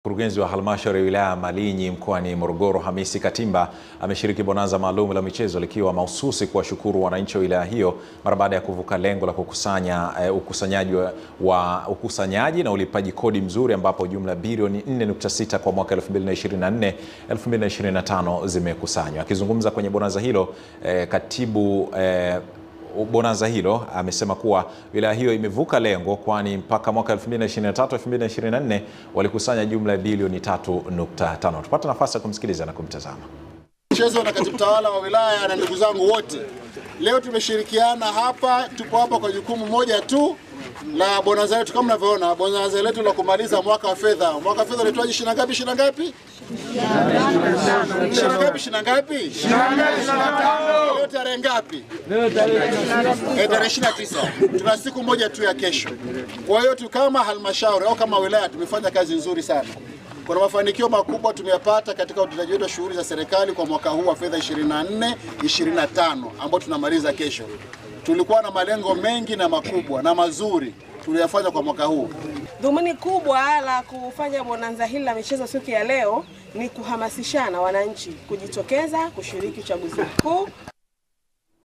Mkurugenzi wa halmashauri ya wilaya Malinyi mkoani Morogoro Hamisi Katimba ameshiriki bonanza maalum la michezo likiwa mahususi kuwashukuru wananchi wa wilaya hiyo mara baada ya kuvuka lengo la kukusanya ukusanyaji na ulipaji kodi mzuri, ambapo jumla bilioni 4.6 kwa mwaka 2024-2025 zimekusanywa. Akizungumza kwenye bonanza hilo, katibu bonanza hilo amesema kuwa wilaya hiyo imevuka lengo, kwani mpaka mwaka 2023-2024 walikusanya jumla ya bilioni 3.5. Tupata nafasi ya kumsikiliza na kumtazama. Mchezo na katibu tawala wa wilaya na ndugu zangu wote, leo tumeshirikiana hapa, tupo hapa kwa jukumu moja tu la bonanza letu. Kama mnavyoona, bonanza letu la kumaliza mwaka wa fedha. Mwaka wa fedha unaitwaje? Shina ngapi? Shina ngapi? Shina ngapi? Shina ngapi? Leo tarehe ngapi? Tarehe 29. Tuna siku moja tu ya kesho. Kwa hiyo tu kama halmashauri au kama wilaya tumefanya kazi nzuri sana. Kuna mafanikio makubwa tumeyapata katika utendaji wetu wa shughuli za serikali kwa mwaka huu wa fedha 24-25 ambao tunamaliza kesho. Tulikuwa na malengo mengi na makubwa na mazuri tuliyofanya kwa mwaka huu. Dhumuni kubwa la kufanya bonanza hili la michezo siku ya leo ni kuhamasishana wananchi kujitokeza kushiriki uchaguzi mkuu.